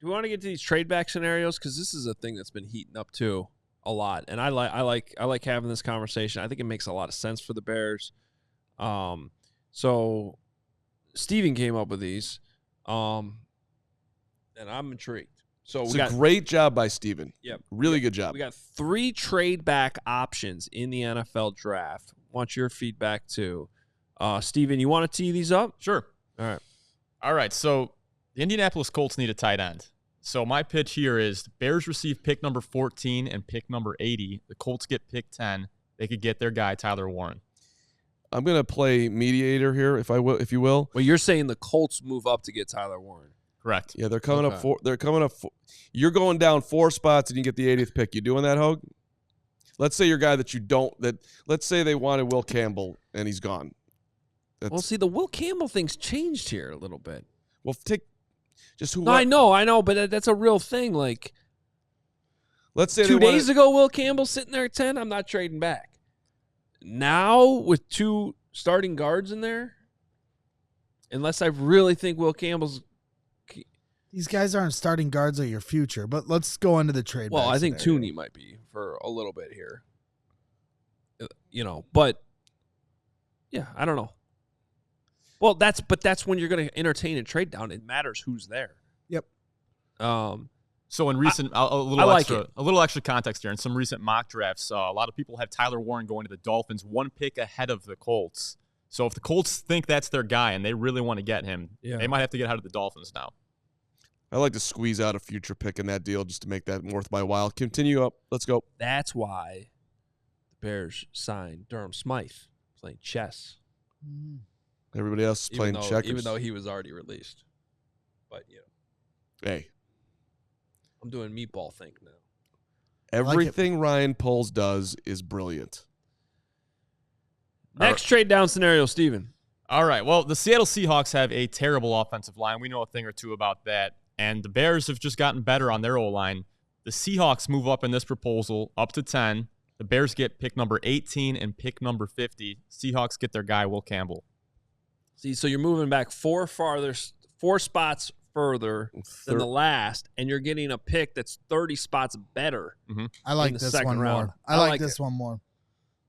we want to get to these trade back scenarios? Because this is a thing that's been heating up too a lot, and I like having this conversation. I think it makes a lot of sense for the Bears. So Steven came up with these, and I'm intrigued. So it's a great job by Steven. Yep. Really good job. We got 3 trade back options in the NFL draft. Want your feedback too. Steven, you want to tee these up? Sure. All right. So the Indianapolis Colts need a tight end. So my pitch here is the Bears receive pick number 14 and pick number 80. The Colts get pick 10. They could get their guy, Tyler Warren. I'm going to play mediator here, if you will. Well, you're saying the Colts move up to get Tyler Warren. Correct. Yeah, they're coming up. You're going down 4 spots and you get the 80th pick. You doing that, Hogue? Let's say your guy that you don't. Let's say they wanted Will Campbell and he's gone. Well, see, the Will Campbell thing's changed here a little bit. Well, take just who. No, I know, but that's a real thing. Like, let's say 2 days ago, Will Campbell sitting there at 10. I'm not trading back. Now with 2 starting guards in there, unless I really think Will Campbell's. These guys aren't starting guards of your future, but let's go into the trade. Well, I think Tooney might be for a little bit here. But yeah, I don't know. Well, that's when you're going to entertain a trade down. It matters who's there. Yep. So in recent, a little extra context here. In some recent mock drafts, a lot of people have Tyler Warren going to the Dolphins, 1 pick ahead of the Colts. So if the Colts think that's their guy and they really want to get him, they might have to get ahead of the Dolphins now. I like to squeeze out a future pick in that deal just to make that worth my while. Continue up. Let's go. That's why the Bears signed Durham Smythe playing chess. Everybody else is playing checkers. Even though he was already released. But, Hey. I'm doing meatball think now. Everything Ryan Poles does is brilliant. Next trade down scenario, Steven. All right. Well, the Seattle Seahawks have a terrible offensive line. We know a thing or two about that. And the Bears have just gotten better on their O-line. The Seahawks move up in this proposal up to 10. The Bears get pick number 18 and pick number 50. Seahawks get their guy, Will Campbell. See, so you're moving back 4 spots further than the last, and you're getting a pick that's 30 spots better. Mm-hmm. I like this one more. I like this one more.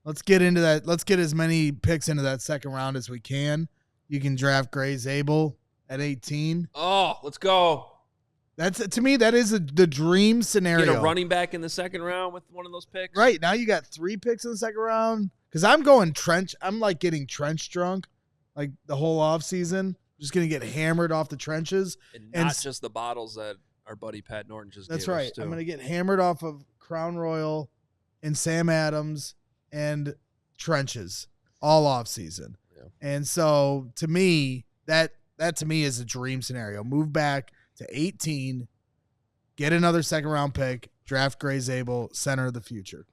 Let's get into that. Let's get as many picks into that second round as we can. You can draft Gray Zabel at 18. Oh, let's go. To me, that is the dream scenario. Get a running back in the second round with one of those picks. Right. Now you got 3 picks in the second round. Because I'm going trench. I'm like getting trench drunk like the whole offseason. Just going to get hammered off the trenches. And not just the bottles that our buddy Pat Norton just That's gave right. us too. I'm going to get hammered off of Crown Royal and Sam Adams and trenches all offseason. Yeah. And so to me, that to me is a dream scenario. Move back to 18, get another second round pick, draft Gray Zabel, center of the future.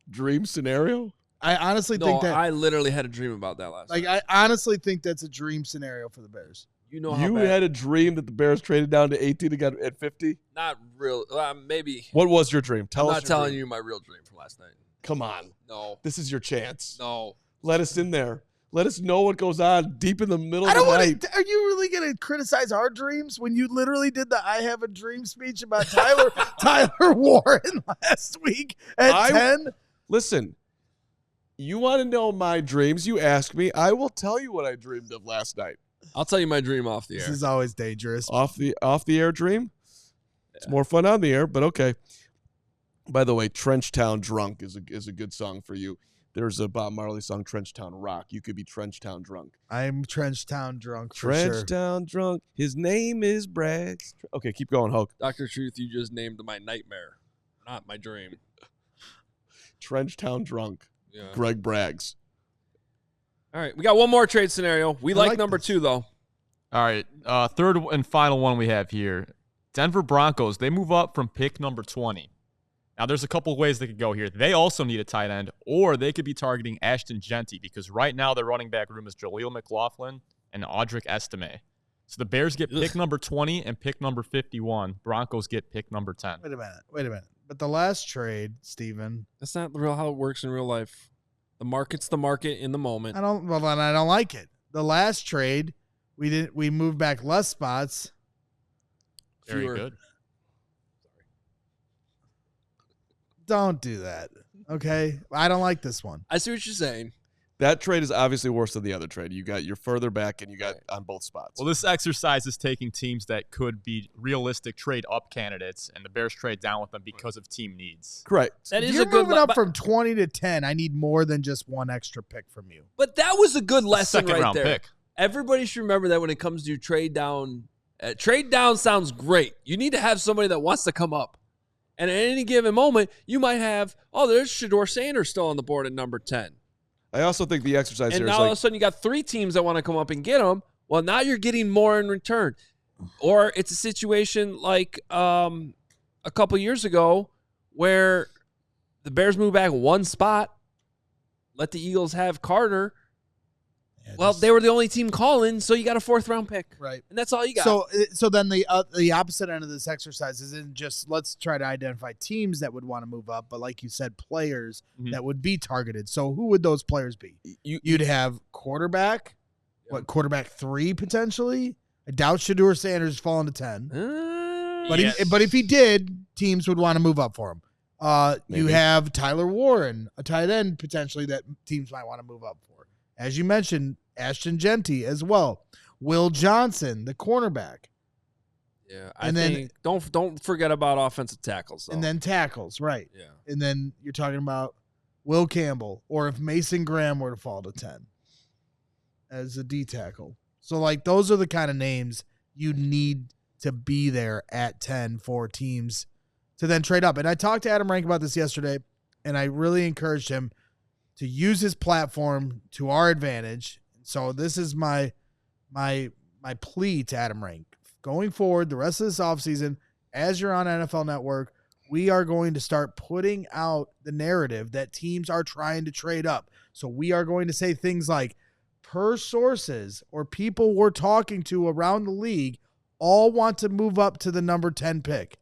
Dream scenario? I honestly think that I literally had a dream about that last night. I honestly think that's a dream scenario for the Bears. You had a dream that the Bears traded down to 18 and got at 50? Not real. Maybe. What was your dream? I'm not telling you my real dream from last night. Come on. No. This is your chance. No. Let us in there. Let us know what goes on deep in the middle of the night. Are you really going to criticize our dreams when you literally did the I have a dream speech about Tyler Warren last week at 10? Listen, you want to know my dreams? You ask me. I will tell you what I dreamed of last night. I'll tell you my dream off the air. This is always dangerous. Off the air dream? Yeah. It's more fun on the air, but okay. By the way, Trenchtown Drunk is a good song for you. There's a Bob Marley song, Trenchtown Rock. You could be Trenchtown Drunk. I'm Trenchtown Drunk for sure. Trenchtown Drunk. His name is Braggs. Okay, keep going, Hulk. Dr. Truth, you just named my nightmare, not my dream. Trenchtown Drunk. Yeah. Greg Braggs. All right, we got one more trade scenario. We like number 2, though. All right, third and final one we have here. Denver Broncos, they move up from pick number 20. Now, there's a couple of ways they could go here. They also need a tight end, or they could be targeting Ashton Genty because right now their running back room is Jaleel McLaughlin and Audric Estime. So the Bears get pick number 20 and pick number 51. Broncos get pick number 10. Wait a minute. But the last trade, Steven. That's not how it works in real life. The market's the market in the moment. I don't like it. The last trade, we moved back less spots. Very fewer. good. Don't do that. Okay, I don't like this one. I see what you're saying. That trade is obviously worse than the other trade. You're further back, and you got on both spots. Well, this exercise is taking teams that could be realistic trade-up candidates, and the Bears trade down with them because of team needs. Correct. That If is you're a good moving up from 20 to 10, I need more than just one extra pick from you. But that was a good lesson Second right round there. pick. Everybody should remember that when it comes to trade down. Trade down sounds great. You need to have somebody that wants to come up. And at any given moment, you might have, there's Shedeur Sanders still on the board at number 10. I also think the exercise And here now is all like of a sudden you got 3 teams that want to come up and get him. Well, now you're getting more in return. Or it's a situation like a couple years ago where the Bears move back one spot, let the Eagles have Carter. Yeah, They were the only team calling, so you got a 4th-round pick. right. And that's all you got. So then the opposite end of this exercise isn't just let's try to identify teams that would want to move up, but like you said, players that would be targeted. So who would those players be? You'd have quarterback, quarterback 3 potentially. I doubt Shedeur Sanders is falling to 10. But if he did, teams would want to move up for him. You have Tyler Warren, a tight end potentially that teams might want to move up for. As you mentioned, Ashton Genty as well. Will Johnson, the cornerback. Yeah, I think don't forget about offensive tackles. Though. And then tackles, right. Yeah. And then you're talking about Will Campbell, or if Mason Graham were to fall to 10 as a D tackle. So, like, those are the kind of names you need to be there at 10 for teams to then trade up. And I talked to Adam Rank about this yesterday, and I really encouraged him to use his platform to our advantage. So this is my plea to Adam Rank. Going forward, the rest of this offseason, as you're on NFL Network, we are going to start putting out the narrative that teams are trying to trade up. So we are going to say things like, per sources or people we're talking to around the league, all want to move up to the number 10 pick.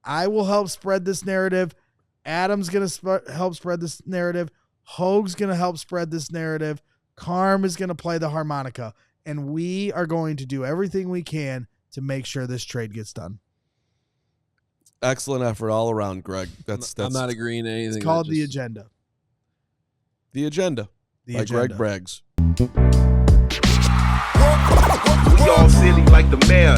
I will help spread this narrative. Adam's going to help spread this narrative. Hoag's going to help spread this narrative. Carm is going to play the harmonica. And we are going to do everything we can to make sure this trade gets done. excellent effort all around, Greg. That's I'm not agreeing to anything. It's called The Agenda. The Agenda by Greg Braggs. We all silly like the mayor.